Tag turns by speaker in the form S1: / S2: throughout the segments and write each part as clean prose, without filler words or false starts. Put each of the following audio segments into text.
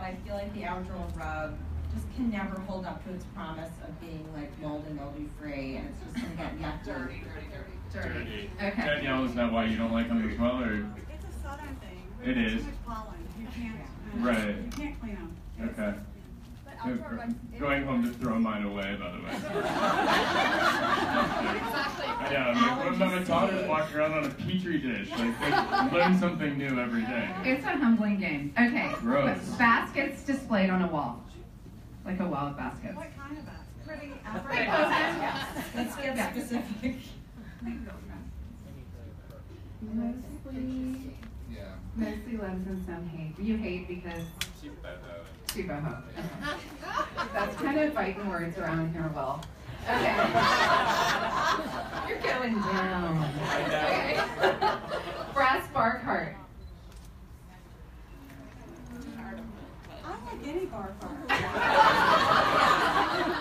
S1: I feel like the outdoor rug just can never hold up to its promise of being like mold and mildew free, and it's just gonna get yucky.
S2: Dirty.
S3: Okay.
S2: Danielle, is that why you don't like them as well, or?
S4: It's a southern thing.
S2: It is.
S4: Too much pollen. You can't.
S2: Right.
S4: You can't clean them.
S2: Okay. Going home to throw mine away, by the way. Yeah, my daughters walk around on a petri dish. Like, they learn something new every day.
S3: It's a humbling game. Okay.
S2: Gross.
S3: Baskets displayed on a wall. Like a wall of baskets.
S4: What kind of basket? Pretty
S1: Let's get specific.
S3: Mostly loves and some hate. You hate because too boho. That's kind of fighting words around here, Will. Okay. You're going down. Okay. Brass bar cart.
S4: I like any bar cart.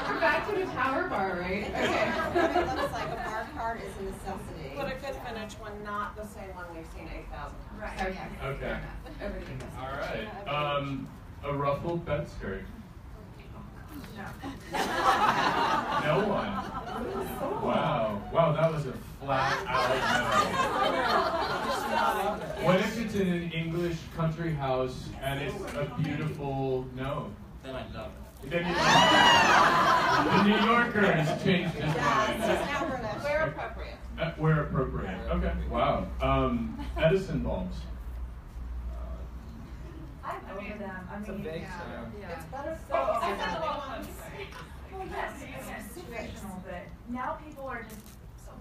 S3: We're back to the tower bar, right? Okay.
S1: It looks like a bar cart is a necessity.
S5: But a good finish one, not the same one we've seen 8,000 times.
S3: Right. Okay.
S2: Okay.
S3: Over to you.
S2: All right. A ruffled bed skirt. No one. Wow. Wow, that was a flat out no. What if it's in an English country house and it's a beautiful no?
S6: Then I love it.
S2: Then the New Yorker has changed his mind.
S5: Where appropriate.
S2: Where appropriate. Okay. Wow. Edison bulbs.
S7: I'm over them. I mean,
S5: It's better
S7: So,
S5: so
S7: well, yes, it's situational, but now people are just,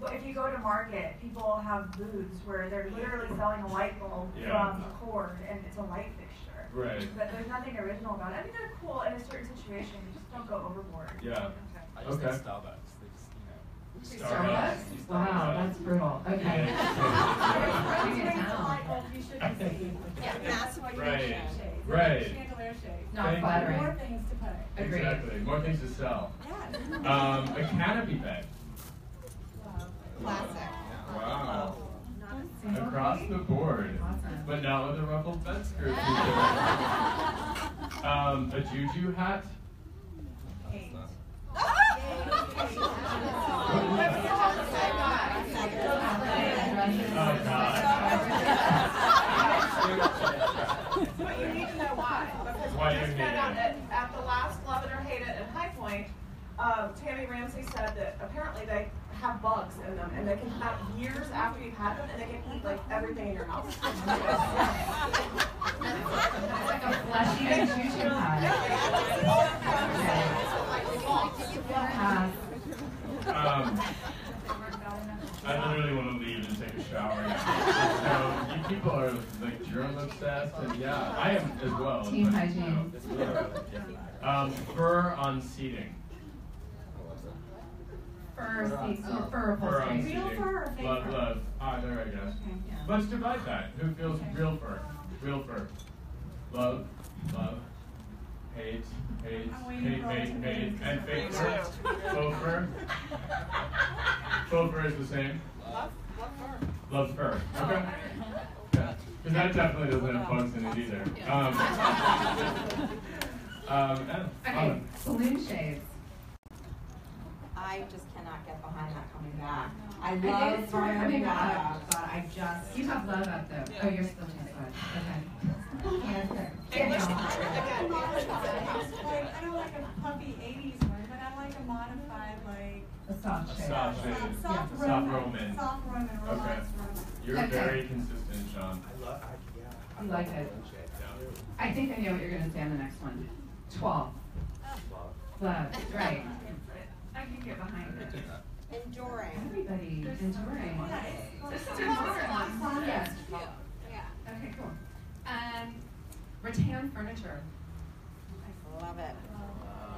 S7: but if you go to market, people have booths where they're literally selling a light bulb from a cord, and it's a light fixture.
S2: Right.
S7: But there's nothing original about it. I mean, they're cool in a certain situation. You just don't go overboard.
S2: Yeah.
S6: I just think Starbucks. They just,
S3: Starbucks? Wow, that's brutal. Okay.
S2: Right. Right.
S4: Chandelier shades.
S3: Not
S2: Thank
S3: flattering.
S4: More things to put.
S3: Agreed.
S2: Exactly. More things to sell.
S4: Yeah.
S2: A canopy bed.
S1: Classic.
S2: Wow. Across the board.
S3: Awesome.
S2: But now with a ruffled bed skirt. A juju hat. Oh God.
S5: But you need to know why. Because
S2: Why
S5: we
S2: do you
S5: just
S2: hate
S5: found out
S2: it?
S5: that at the last Love It or Hate It at High Point, Tammy Ramsey said that apparently they have bugs in them, and they can have years after you've had them, and they can eat like everything in your house.
S3: It's like a fleshy juju hat.
S2: I literally want to leave and take a shower now. So you people are like germ obsessed, and yeah, I am as well.
S3: Team
S2: but,
S3: hygiene.
S2: Fur on seating.
S3: Fur seats, fur
S2: Fur on
S3: upholstery.
S2: seating.
S4: Real fur or fake
S2: Love,
S4: fur?
S2: love. Either, I guess.
S4: Yeah.
S2: Let's divide that. Who feels real fur? Real fur. Love, love. Hate, hate,
S4: I'm waiting
S2: hate,
S4: for all
S2: hate,
S4: the
S2: hate,
S4: names.
S2: and fake fur. Faux fur. Faux fur is the same. Love fur. Okay. Because that definitely doesn't have bugs in it either.
S3: Okay, saloon shades.
S1: I just cannot get behind that coming back. I
S3: think
S1: love
S3: it's sort of
S1: coming
S3: coming
S1: back,
S3: back.
S1: but I just
S3: You have love up though. Oh, you're still too good. Okay.
S5: English
S4: I
S5: country, again, English country house.
S4: Like, I don't like a puffy 80s one, but I like a modified, like,
S3: A soft shade.
S2: Soft shade.
S4: soft
S2: Soft
S4: Roman.
S2: Roman.
S4: Soft Roman,
S2: Okay.
S4: relaxed Roman.
S2: You're
S3: Okay.
S2: very consistent, Sean.
S3: You like it. I think I know what you're going to say on the next one. 12. Love. Right. I can get behind it.
S1: enduring.
S3: Everybody enduring. This is enduring. Yes. Okay, cool. Rattan furniture.
S1: Love it.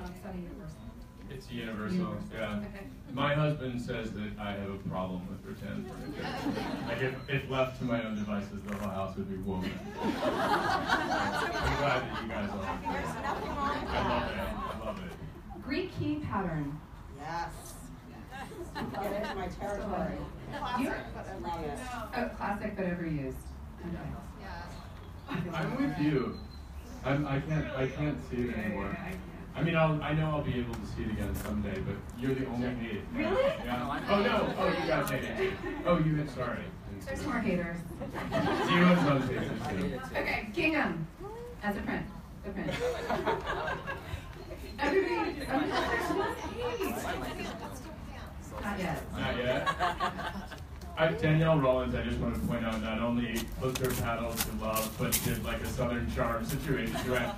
S3: Is that a universal?
S2: It's universal, yeah.
S3: Okay.
S2: My husband says that I have a problem with rattan furniture. Like if left to my own devices, the whole house would be woven. I'm glad that you guys all.
S1: There's nothing wrong with
S2: I
S1: that.
S2: love it. I love it.
S3: Greek key pattern.
S1: Yes. Get into my territory.
S3: You,
S1: Love it.
S3: oh, classic but overused. Okay.
S2: I'm with you. I can't see it anymore. I mean, I know I'll be able to see it again someday, but you're the only hate.
S3: Really?
S2: Yeah. Oh no! Oh, you guys hate it. Oh, you hate. Sorry.
S3: There's more haters.
S2: Zero's on haters too.
S3: Okay, gingham as a print. The print. Everybody. Oh, there's one hate. Not yet.
S2: Not yet. Danielle Rollins, I just want to point out, not only hooked her paddle to love, but did like a Southern Charm situation. She went.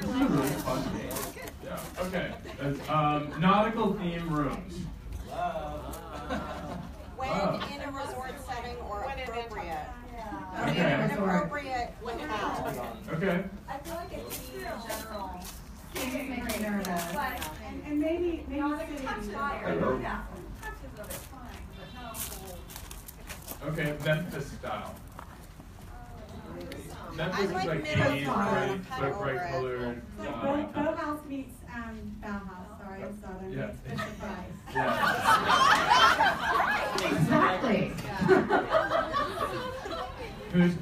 S2: Really fun. Yeah. Okay. Nautical theme rooms.
S8: When in a resort setting or appropriate.
S2: Okay.
S8: Appropriate locale.
S2: Okay.
S7: I feel like it's in general.
S3: Things make me nervous.
S4: And maybe
S7: Not a
S4: city.
S7: textile. Yeah. Touches of it's fine, but no.
S2: Okay. Memphis style. Memphis
S8: I
S2: is
S8: like
S2: like
S8: middle
S2: 80s,
S8: style.
S2: bright colored.
S4: It's like Boat House meets Bauhaus. Sorry, I'm Southern.
S2: Yeah.
S4: It's a surprise.
S2: Yeah.
S3: Exactly.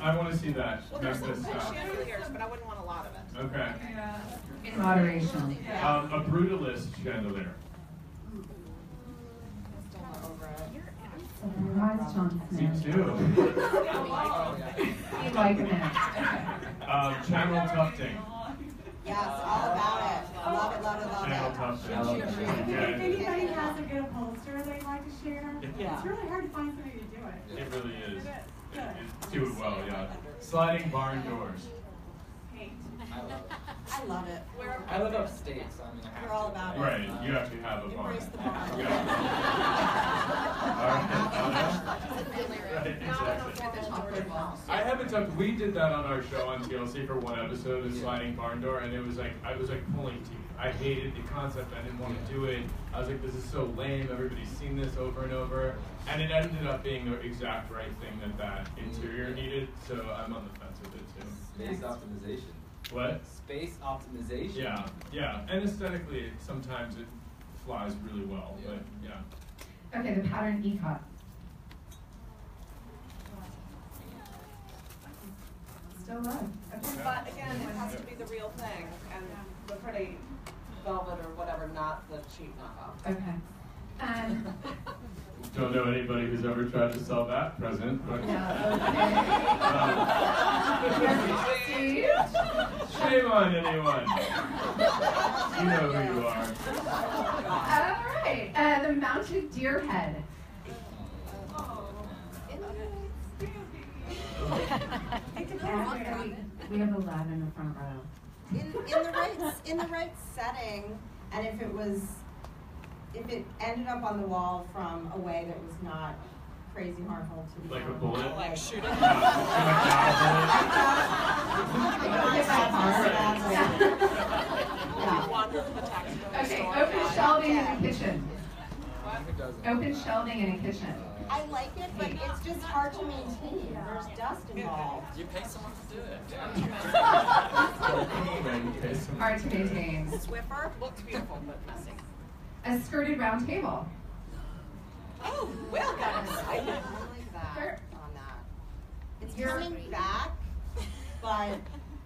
S2: I want to see that. Memphis style.
S5: Chandeliers, but I wouldn't want a lot of it.
S2: Okay.
S3: In moderation.
S2: A brutalist chandelier.
S3: Surprise, John
S2: Me
S3: Smith.
S2: too.
S3: You like it.
S2: Channel tufting.
S8: Yes, all about it. Love it, love it, love
S2: Channel
S8: it.
S2: tufting.
S4: If
S2: Okay.
S4: anybody has a good upholsterer they'd like to share, it's really hard to find somebody to do it.
S2: It really is. Do it well, yeah. Sliding barn doors.
S8: I love it.
S6: I live upstate, so I mean, I have
S8: We're all about it.
S2: Right, you actually have a barn.
S8: Embrace the barn.
S2: Yeah. Right, exactly. I haven't talked. We did that on our show on TLC for one episode, the sliding barn door, and it was like I was like pulling teeth. I hated the concept. I didn't want to do it. I was like, this is so lame. Everybody's seen this over and over, and it ended up being the exact right thing that interior needed. So I'm on the fence with it too.
S6: space optimization.
S2: What?
S6: Space optimization.
S2: Yeah, yeah, and aesthetically, sometimes it flies really well,
S6: Yeah.
S2: but yeah.
S3: Okay, the pattern ikat. Still love. Okay.
S5: But again, it has to be the real thing, and the pretty velvet or whatever, not the cheap knockoff.
S3: Okay.
S2: Don't know anybody who's ever tried to sell that present, but shame on anyone. You know who you are.
S3: All right, the mounted deer head. We have a lad in the front row.
S8: In the right setting, and if it ended up on the wall from a way that was not crazy harmful to the
S2: Like a
S8: animal,
S2: bullet?
S8: like
S5: shooting.
S3: Okay, open shelving in a kitchen. Open shelving in a kitchen.
S8: I like it, but it's just hard to maintain. There's dust involved.
S6: You pay someone to do it.
S3: Hard to maintain.
S8: Swiffer?
S5: Looks beautiful, but messy.
S3: A skirted round table.
S8: Oh, Will got excited. I like that on that. It's coming back, but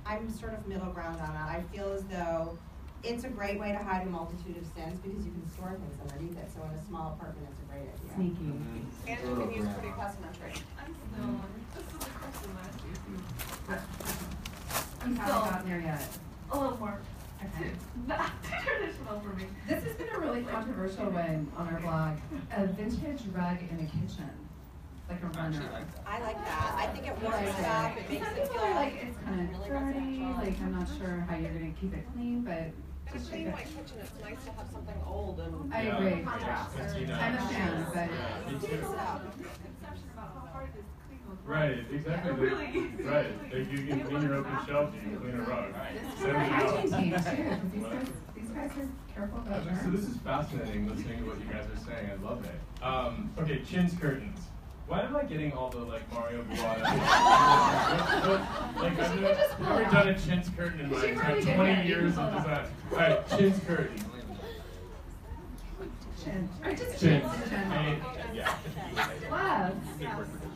S8: I'm sort of middle ground on that. I feel as though it's a great way to hide a multitude of sins because you can store things underneath it. So in a small apartment, it's a great idea.
S3: Sneaky.
S5: And you can use pretty cosmetry.
S3: I'm still not there yet.
S7: A little more
S3: Okay.
S7: not traditional for me.
S3: This has been a really controversial one on our blog. A vintage rug in a kitchen. Like a runner.
S8: I like that. I think it warms it up. It makes
S3: Some
S8: it
S3: people
S8: feel
S3: are like, it's kind of
S8: really
S3: dirty.
S8: residential.
S3: Like, I'm not sure how you're going to keep it clean, but
S5: In a
S3: just shake
S5: clean
S3: it.
S5: white kitchen, it's nice to have something old and.
S3: I agree.
S5: Contrast.
S3: I'm a fan, but
S2: Me too.
S7: Conception about how hard it is to clean those rugs.
S2: Right, exactly.
S7: Really?
S2: Right. Like you can clean your open shelf, you can clean a rug.
S3: we're a hygiene team too. 'Cause these guys are careful about
S2: So
S3: germs.
S2: this is fascinating listening to what you guys are saying. I love it. Okay, chintz curtains. Why am I getting all the like Mario Buada? Like I've never done a chintz curtain in my
S3: She
S2: entire
S3: really did
S2: 20
S3: that.
S2: years of design. All right, chintz curtain.
S3: Chin. Or just
S2: Chintz.
S3: chin.
S2: Hey, yeah.
S3: Love.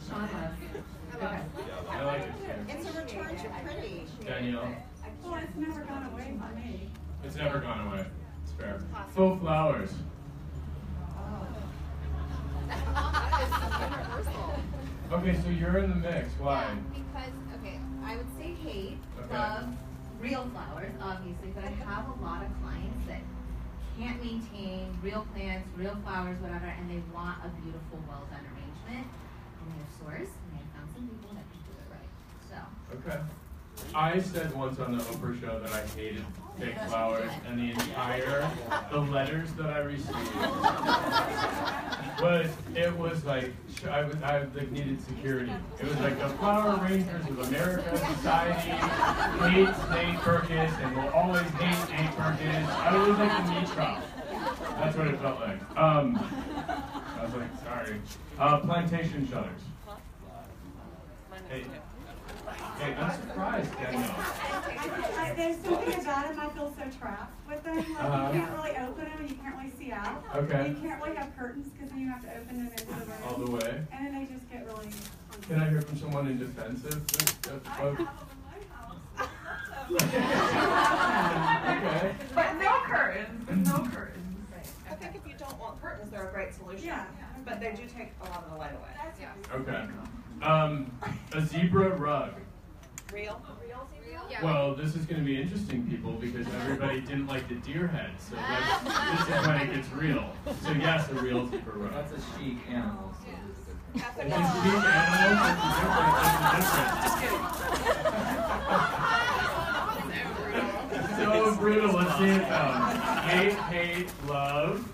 S3: Sean loves.
S5: And
S3: Okay.
S2: I like it too.
S8: It's a return to pretty.
S2: Danielle?
S4: Well, it's never gone away for me.
S2: It's never gone away. It's fair. Faux flowers. Okay, so you're in the mix. Why?
S9: Yeah, because, okay, I would say hate,
S2: Okay.
S9: love, real flowers, obviously, but I have a lot of clients that can't maintain real plants, real flowers, whatever, and they want a beautiful, well-done arrangement, and they have source, and I found some people that can do it right, so.
S2: Okay. I said once on the Oprah show that I hated fake flowers, and the letters that I received was like, I like needed security. It was like the Flower Arrangers of America Society hates Nate Berkus and will always hate Nate Berkus. I was like the meat drop. That's what it felt like. I was like, sorry. Plantation shutters. Hey, I'm surprised, Danielle.
S4: There's something about them, I feel so trapped with them. Like, you can't really open them and you can't really see out.
S2: Okay.
S4: You can't really have curtains because then you have to open them into the room.
S2: All the way.
S4: And then they just get really...
S2: Can I hear from someone in defense of Okay.
S5: But no curtains, no curtains. I think if you don't want curtains, they're a great solution.
S4: Yeah.
S5: But they do take a lot of the light away.
S2: Okay. A zebra rug.
S5: Real?
S9: Yeah.
S2: Well, this is going to be interesting, people, because everybody didn't like the deer head, so this is when it gets real. So yes, a real zebra rug.
S6: That's a chic animal. So
S2: If it's big animals, it's different. So brutal. Let's see it. Hate, love,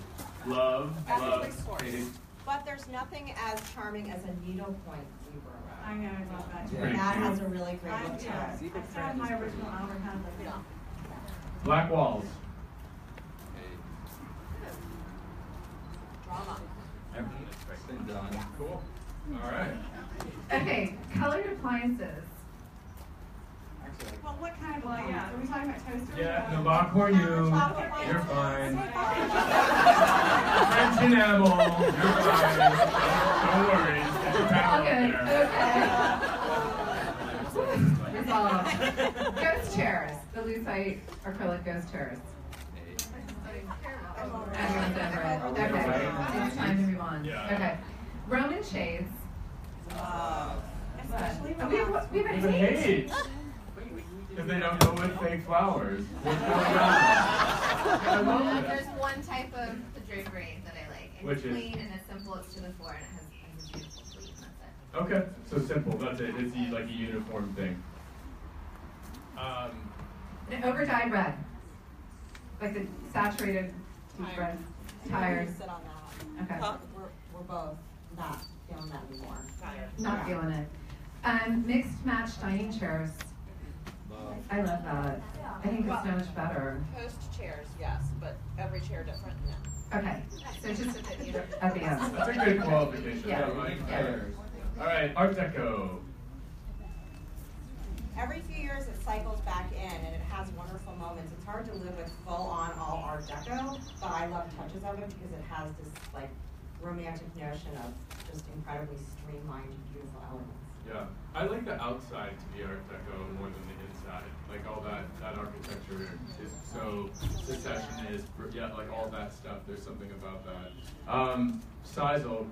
S2: hate.
S8: But there's nothing as charming as a needlepoint zebra rug.
S4: I know about that.
S6: Yeah.
S8: And that has a really great
S4: I
S8: look to it.
S4: saw my original Albert Hadley.
S2: Black walls.
S8: Drama.
S6: it's been done.
S2: Cool. All right.
S3: Okay, colored appliances.
S4: Well, what kind of appliance? Are we talking about toasters?
S2: Yeah,
S4: or-
S2: no bachor you. You're fine. French enamel. You're fine. Don't worry. There's a power up
S3: Okay,
S2: there.
S3: okay. Resolved. Ghost chairs. The lucite acrylic ghost chairs. Everyone's over it. Okay, it's time to move on.
S2: Yeah.
S3: Okay. Roman shades.
S4: Especially
S3: Oh, we have a
S2: Even
S3: hate.
S2: hate. If they don't go with fake flowers. What's going on? I love it.
S9: There's one type of the drapery that I like. And
S2: Which
S9: it's
S2: is?
S9: clean and it's simple, it's to the floor, and it has a beautiful sleeve, and that's it.
S2: Okay, so simple. That's it. It's like a uniform thing.
S3: An overdyed red. Like the saturated deep red tires.
S8: Sit on that.
S3: Okay.
S8: We're both not feeling that anymore.
S3: Not feeling it. Mixed match dining chairs. I love that. I think it's so much better.
S5: Post chairs, yes, but every chair different, no.
S3: Okay, so just at the end.
S2: That's a good qualification.
S3: Yeah.
S2: Yeah. All right, Art Deco.
S8: Every few years it cycles back in and it has wonderful moments. It's hard to live with full-on all Art Deco, but I love touches of it because it has this like romantic notion of just incredibly streamlined, beautiful elements.
S2: Yeah, I like the outside to be Art Deco more than the inside. Like all that architecture is so secessionist. Yeah, like all that stuff. There's something about that. Sisal.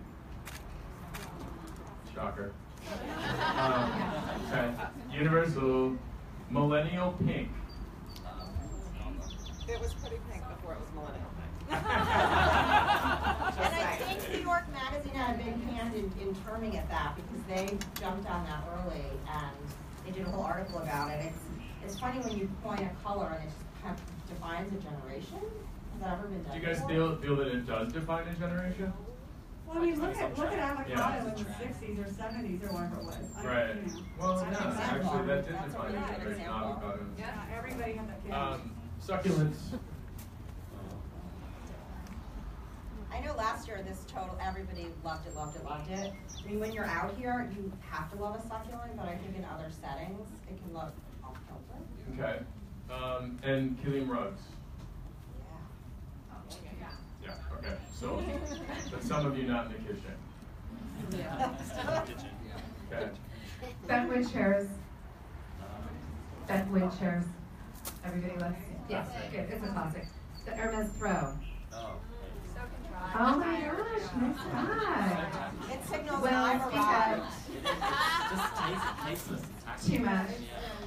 S2: Shocker. Okay. Universal Millennial Pink.
S5: It was pretty pink before it was millennial pink.
S8: And I think New York Magazine had a big hand in terming at that because they jumped on that early and they did a whole article about it. It's funny when you point a color and it just kind of defines a generation. Has that ever been done?
S2: Do you guys
S8: before?
S2: feel that it does define a generation?
S4: Well, I mean, look at avocado
S2: Yeah.
S4: in the 60s or 70s or whatever it was. I mean,
S2: Right.
S4: you know.
S2: Well,
S8: I
S2: yeah,
S8: think that's
S2: actually
S8: one.
S2: that did
S8: That's
S2: define
S8: a
S2: a
S8: good
S2: generation.
S8: example.
S2: Avocado.
S4: Yeah, everybody had that kid.
S2: Succulents.
S8: I know last year everybody loved it. I mean, when you're out here, you have to love a succulent, but I think in other settings, it can look off kilter.
S2: Okay. And Killian rugs.
S8: Yeah.
S2: Yeah, okay. So, but some of you not in the kitchen.
S8: Yeah.
S2: Okay.
S3: Bentwood chairs. Bentwood chairs. Everybody loves it. Yes, good. It's a classic. The Hermes throw. Oh my gosh, nice eye.
S8: It signals
S3: Well,
S8: I've arrived.
S3: Too much.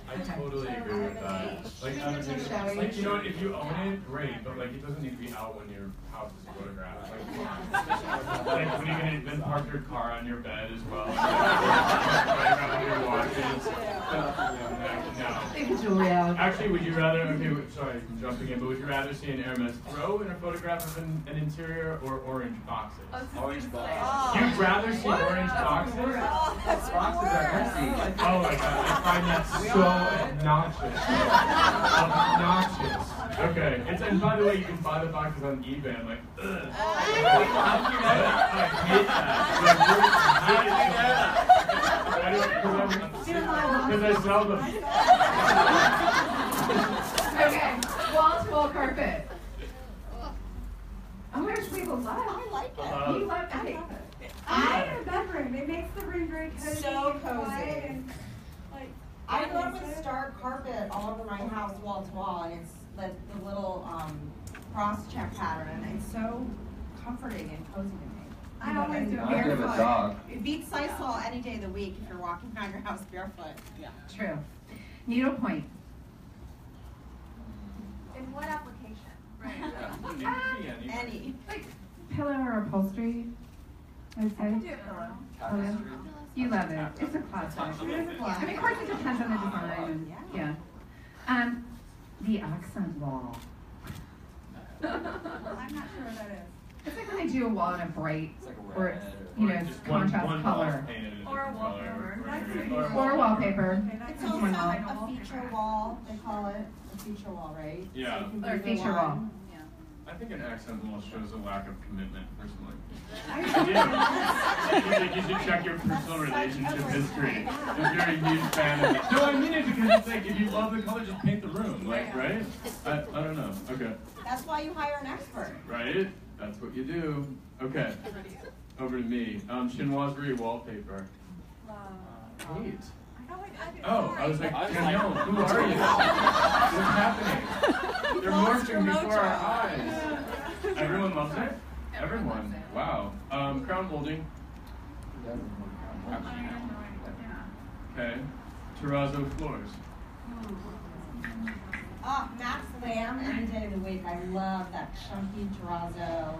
S2: I totally agree with that. Like, you know what, if you own it, great, but like, it doesn't need to be out when your house is photographed. Like, come on. Like, when are you gonna then park your car on your bed as well? Right around your watches. No.
S3: Take the jewelry out.
S2: Actually, would you rather, okay, sorry, I'm jumping in, but would you rather see an Hermes throw in a photograph of an interior or orange boxes?
S6: Orange box.
S2: You'd rather see orange boxes?
S6: Boxes are messy.
S2: Oh my god, I find that so obnoxious. Obnoxious. Okay, and by the way, you can buy the boxes on eBay. I'm like, ugh. I hate that. Because I sell them.
S3: Okay, wall-to-wall carpet. Oh my gosh, we love.
S8: I like it.
S3: You love it.
S4: I like the bedroom. It makes the room very cozy.
S8: So
S4: and quiet
S8: cozy.
S4: and, like,
S8: I grew up with stark carpet all over my house, wall to wall, and it's the little cross-check pattern, and it's so comforting and cozy to me.
S4: I always do it
S6: I have a
S4: barefoot.
S6: dog.
S8: It beats Sisal any day of the week if you're walking around your house barefoot. Yeah.
S3: True. Needlepoint.
S7: In what application?
S8: Any.
S3: Like pillow or upholstery, I would
S7: I can
S3: say.
S7: do a pillow.
S3: Pillow. You love it. It's a classic. I mean, of course, it depends on the design. And, yeah. The accent wall.
S4: I'm not sure what that is.
S3: It's like when they do a wall in a bright,
S6: It's like a
S3: or
S6: red
S3: you know,
S2: Just
S3: contrast
S2: one
S3: color.
S2: wall painted a
S7: Or a
S2: different color.
S7: wallpaper.
S3: Or wallpaper.
S4: Okay, that's
S8: It's
S3: Just
S8: also
S3: one
S8: like
S3: wall.
S8: a feature wall, they call it, a feature wall, right?
S2: Yeah.
S8: So you can
S3: Or
S8: do the
S3: feature wall.
S8: one.
S2: I think an accent wall shows a lack of commitment, personally.
S8: I
S2: I do. You should check your personal relationship history. If you're a huge fan of it. No, I mean it because it's like, if you love the color, just paint the room, like, right? I don't know. Okay.
S8: That's why you hire an expert.
S2: Right? That's what you do. Okay. Over to me. Chinoiserie wallpaper. Hate. Oh, I was like, Danielle, who are you? What's happening? They're morphing before our eyes. Everyone loves it? Everyone. Wow. Crown molding. Okay. Terrazzo floors.
S8: Max Lamb any day of the week. I love that chunky terrazzo.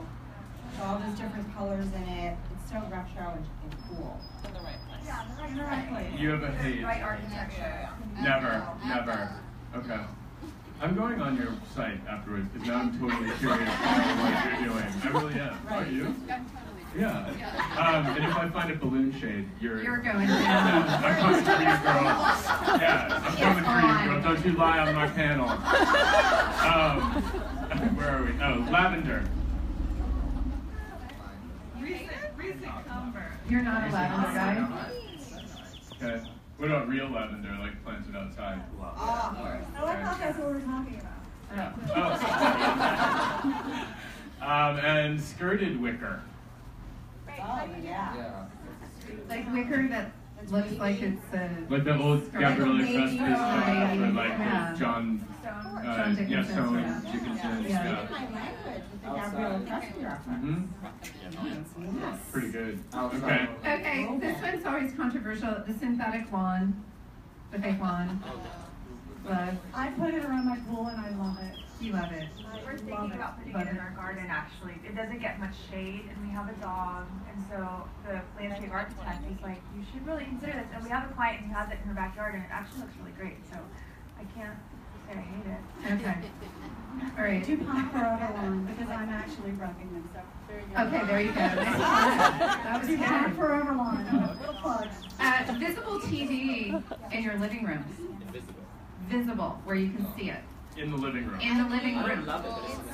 S8: All those different colors in it. It's so retro and cool.
S5: In the right place.
S7: Yeah, the right place.
S2: You have a hate.
S7: Right architecture.
S2: Never. Okay. I'm going on your site afterwards because now I'm totally curious about what you're doing. I really am. Are you? Yeah. And if I find a balloon shade, you're
S3: going
S2: Yeah,
S3: down.
S2: I'm coming for you, girl. Yeah, I'm coming for you, girl. Don't you lie on my panel. Where are we? Oh, lavender.
S7: Recent comfort.
S3: You're not a lavender guy.
S2: Okay. What about real lavender, like planted outside?
S4: Oh, I thought that's what we were talking about.
S2: Oh. And skirted wicker.
S8: Oh, yeah.
S6: Yeah.
S3: Like wicker that looks like it's
S2: Like the old Gabriella
S8: Like a
S2: Crespin
S8: baby
S2: stuff,
S8: bride.
S2: or like
S3: Yeah.
S2: John,
S3: John Dickinson's,
S2: Stone,
S3: yeah.
S2: Dickinson's,
S8: You're
S2: yeah.
S8: speaking my language with the Gabriella Crespin reference.
S2: Yes. Pretty good.
S6: Outside.
S2: Okay.
S3: Okay, this one's always controversial. The synthetic lawn, the fake lawn. Love.
S4: I put it around my pool and I love it.
S3: You love it.
S7: We're thinking about putting it in our garden actually. It doesn't get much shade and we have a dog and so the landscape architect is like, you should really consider this. And we have a client who has it in her backyard and it actually looks really great. So I can't say I hate it.
S3: Okay. All right.
S4: DuPont Forever Lawn because I'm actually rubbing them. So
S3: Okay, there you go. That was
S4: DuPont
S3: good.
S4: Forever Lawn. Little plug.
S3: Visible TV in your living rooms. Visible, where you can see it.
S2: In the living room.
S3: In the living room.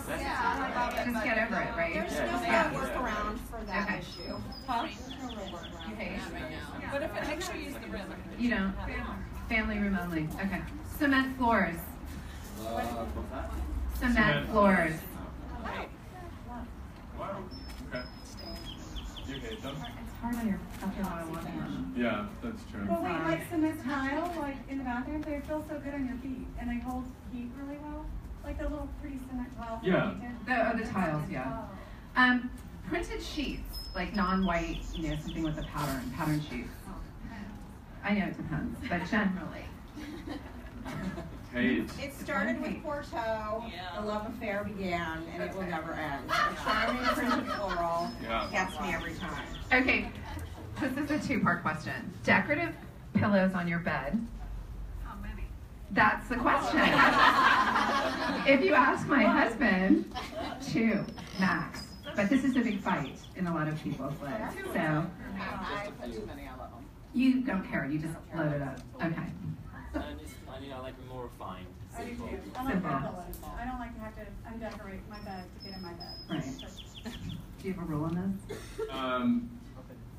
S9: Yeah.
S3: Just get over it, right?
S8: There's no
S3: Yeah.
S8: real workaround for that
S3: Okay.
S8: issue. Huh? There's no real workaround.
S3: Okay.
S5: But if it makes sure you use the rim.
S3: You don't. Family room only. Okay. Cement floors. Cement floors.
S2: Wow. Okay. You hate them?
S3: It's hard on your after a while walking on them.
S2: Yeah, that's true.
S4: But wait, like cement tile, like in the bathroom, they feel so good on your feet, and they hold heat really well. Like the little pretty cement tiles.
S2: Yeah.
S3: The tiles, yeah. Printed sheets, like non-white, you know, something with a pattern sheets. I know it depends, but generally.
S2: Hate.
S8: It started with Porto, the love affair began, and it will never end. The charming printed floral gets me every time.
S3: Okay, this is a two-part question. Decorative pillows on your bed.
S7: How many?
S3: That's the question. If you ask my husband, 2 max. But this is a big fight in a lot of people's lives. So you don't care. You just load it up. Okay.
S6: I like more refined.
S4: I do too. I like that pillows. I don't like to have to undecorate my bed to get in my bed.
S3: Right. Do you have a rule on this?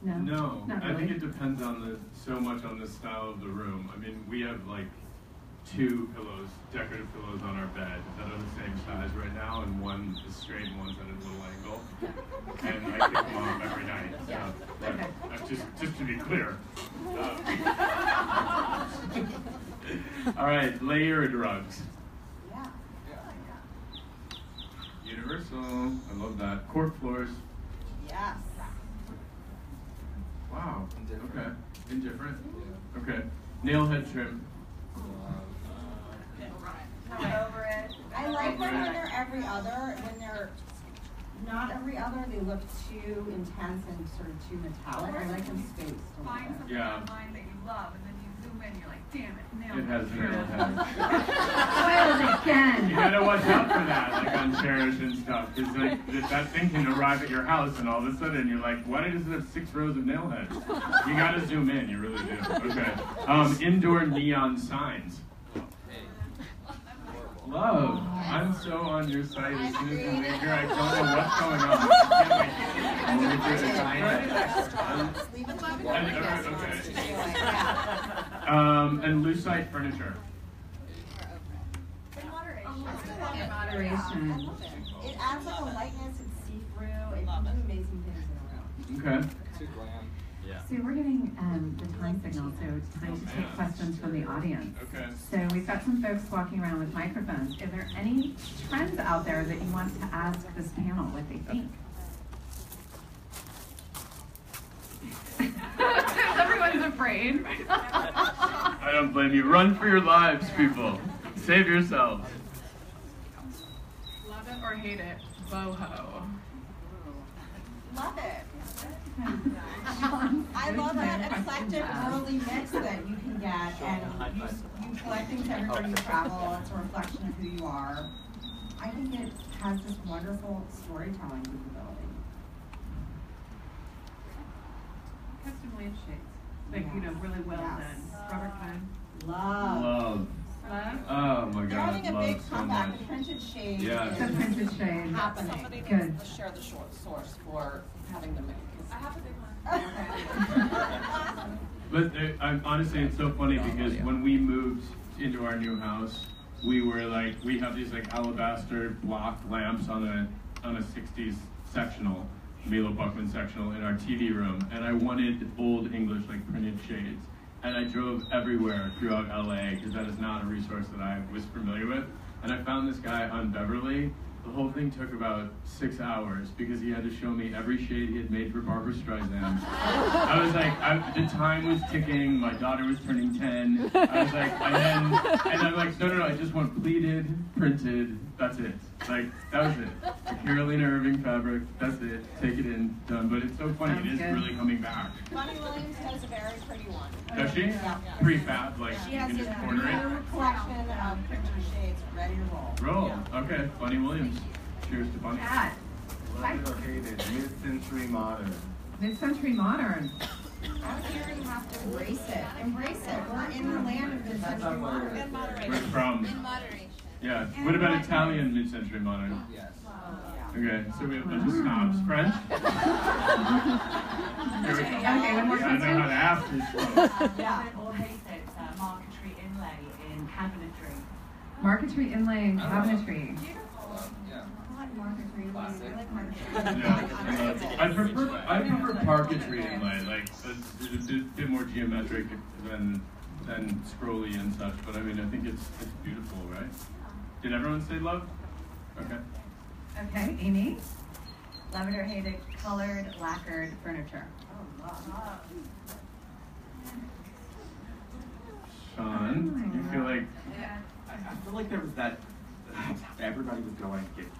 S3: No.
S2: No.
S3: Not
S2: I
S3: really.
S2: think it depends on so much on the style of the room. I mean, we have like 2 pillows, decorative pillows on our bed that are the same size right now, and one is straight and one's at a little angle. And I kick them off every night. So that's just to be clear. All right, layered rugs.
S8: Yeah.
S2: Universal. I love that. Cork floors.
S8: Yes.
S2: Wow. Okay. Indifferent. Okay. Nail head trim.
S7: Over it.
S8: I like them when they're every other. When they're not every other, they look too intense and sort of too metallic. I like them spaced a little
S7: Find
S8: bit.
S7: something online that you love, and then you zoom in, you're like, damn it, nailed
S2: It has nail head.
S3: Spoiled again.
S2: You gotta watch out for that, like on Chairish and stuff, because like that thing can arrive at your house, and all of a sudden you're like, why does it have 6 rows of nail heads? You gotta zoom in, you really do. Okay. Indoor neon signs. Love. I'm so on your side as soon as you leave here. I don't know what's going on. And loose side furniture.
S3: Moderation.
S8: It adds like a lightness. It's see-through. It can do amazing things in a room.
S2: Okay.
S6: Too glam. Yeah.
S3: So we're getting the time signal, so it's time to take questions from the audience.
S2: Okay.
S3: So we've got some folks walking around with microphones. Are there any trends out there that you want to ask this panel what they think? Everyone's afraid.
S2: I don't blame you. Run for your lives, people. Save yourselves.
S3: Love it or hate it? Boho.
S8: Love it. I love that eclectic early mix that you can get, and you collect things everywhere you travel. It's a reflection of who you are. I think it has this wonderful storytelling capability.
S3: Custom lampshades. Like, you know, really well done. Robert Klein.
S8: Love.
S2: Love. Oh my
S8: They're
S2: God,
S8: having a
S2: love
S8: big
S2: so
S8: comeback.
S2: much.
S8: The printed shade
S2: Yeah.
S3: The printed shade.
S8: is happening.
S3: Good.
S10: Let's share the source for having them make.
S7: I have a big one.
S2: But honestly, it's so funny because when we moved into our new house, we were like, we have these like alabaster block lamps on a 60s sectional, Milo Buckman sectional in our TV room, and I wanted old English like printed shades. And I drove everywhere throughout LA because that is not a resource that I was familiar with. And I found this guy on Beverly. The whole thing took about 6 hours because he had to show me every shade he had made for Barbra Streisand. I was like, the time was ticking, my daughter was turning 10. I was like, and I'm like, no, I just want pleated, printed, that's it. Like, that was it. The Carolina Irving fabric, that's it. Take it in, done. But it's so funny, it is really coming back.
S8: Bonnie Williams has a very pretty one.
S2: Does she?
S8: Yeah.
S2: Prefab, like
S8: She
S2: you
S8: has
S2: can
S8: a
S2: just corner it.
S8: new collection of printed shades ready to roll.
S2: Roll. Okay, Bunny Williams. Cheers to Bunny.
S3: Pat.
S6: Love it or hate it, mid-century modern.
S3: Mid-century modern.
S8: Out here you have to embrace it. Embrace it. We're in the land of mid-century modern.
S10: In moderation.
S2: We're from.
S10: In moderation.
S2: Yeah. What about Italian mid-century modern?
S6: Yes.
S2: Okay, so we have a bunch of snobs. French? Here we go.
S3: Okay, one more
S2: I know how to ask these folks.
S11: Love it or hate it, marquetry inlay in cabinetry.
S3: Marquetry inlay and cabinetry.
S6: Yeah.
S4: like marquetry.
S6: Classic.
S4: I like marquetry.
S2: Yeah, I prefer parquetry in light, like it's a bit more geometric than scrolly and such. But I mean, I think it's beautiful, right? Did everyone say love? Okay.
S3: Okay, Amy? Love it or hate it, colored, lacquered furniture.
S4: Oh, love.
S2: Sean, you feel like
S12: I feel like there was that everybody was going to get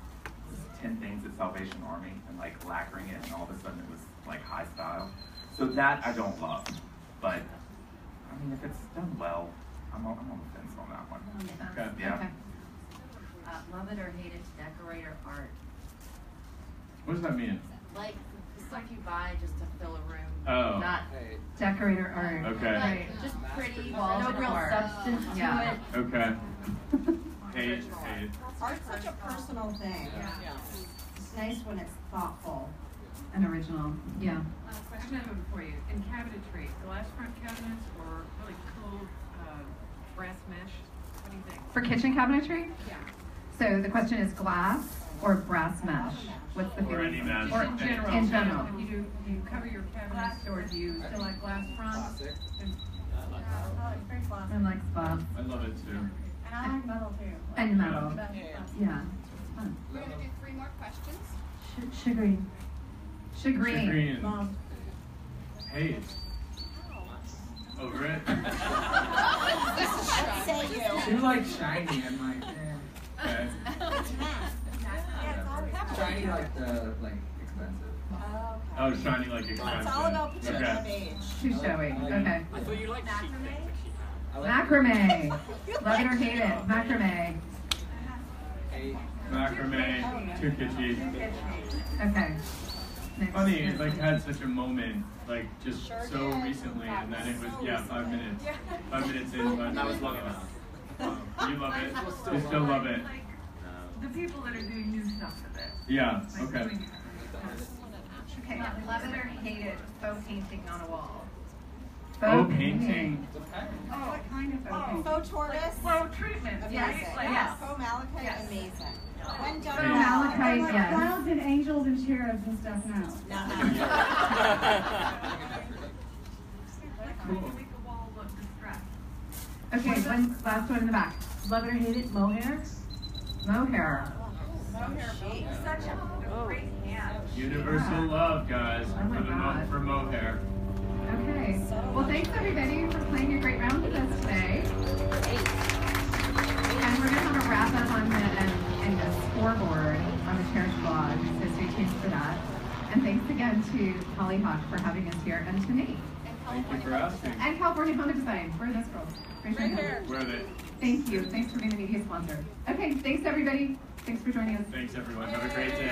S12: 10 things at Salvation Army and like lacquering it, and all of a sudden it was like high style. So that I don't love, but I mean if it's done well, I'm on the fence on that one.
S2: Okay.
S12: Yeah.
S3: Okay.
S9: Love it or hate it, decorator art.
S2: what does that mean?
S9: Like stuff you buy just to fill a room.
S2: Oh.
S9: Not
S3: Decorator art.
S2: Okay.
S9: like just pretty walls
S1: No
S9: and
S1: real
S9: art.
S1: substance to
S3: Yeah.
S1: it.
S2: Okay. Hate.
S8: Art's such a personal thing. It's nice when it's thoughtful.
S3: And original. Yeah.
S13: Question I have for you. In cabinetry, glass front cabinets or really cool brass mesh? What do you think?
S3: For kitchen cabinetry?
S13: Yeah.
S3: So the question is glass or brass mesh? What's the
S2: Or
S3: feeling?
S2: any mesh.
S3: Or
S13: In general.
S3: in general.
S13: Do you cover your cabinets or do you still like glass fronts?
S4: Oh, it's very glossy.
S3: I like spots.
S2: I love it too.
S4: And I like metal too.
S3: And metal.
S4: That's
S3: Yeah. Fun.
S14: We're gonna do 3 more questions.
S3: Sugary. Shagreen.
S2: Green.
S4: Mom.
S2: Hate. Over it.
S8: I'd say you.
S15: You like shiny, I'm like, eh.
S2: Okay.
S15: Shiny like the expensive.
S2: Oh, shiny like expensive.
S8: It's all about particular
S2: Okay.
S8: age.
S3: Too showy. Okay.
S6: I thought you liked chic things.
S3: Macrame. Love it or hate it. Macrame.
S2: Macrame. Too kitschy.
S3: Okay. Next.
S2: Funny, it like had such a moment, like just so recently, and then it was 5 minutes. 5 minutes in, but
S6: That was long enough.
S2: You love it. You still love it.
S13: The people that are doing new stuff with it.
S2: Yeah.
S13: Like
S2: Okay.
S13: doing
S3: Okay. Love it or hate it. Faux painting on a wall.
S2: Faux painting.
S4: Oh, what kind of photo?
S8: Faux tortoise.
S13: Faux treatment.
S8: Amazing.
S13: Right? Like,
S8: Yes. Faux malachite. Amazing. When done
S3: Faux
S8: well.
S3: malachite,
S4: Like
S3: yes.
S4: clouds and angels and cherubs and stuff now.
S2: Cool.
S13: to make the wall look distressed.
S3: Okay, one last one in the back. Love it or hate it. Mohair. Mohair.
S7: Such a great hand.
S2: Universal love, guys,
S3: Oh my God.
S2: for mohair.
S3: Okay. Well, thanks everybody for playing a great round with us today. And we're gonna have a wrap up on the scoreboard on the Chairish blog, so stay tuned for that. And thanks again to Holly Hawk for having us here, and to Nate.
S2: Thank you for asking.
S3: And California Home Design. Where are those girls? Raise your hand.
S2: Where are they?
S3: Thank you. Thanks for being the media sponsor. Okay, thanks everybody. Thanks for joining us.
S2: Thanks everyone. Have a great day.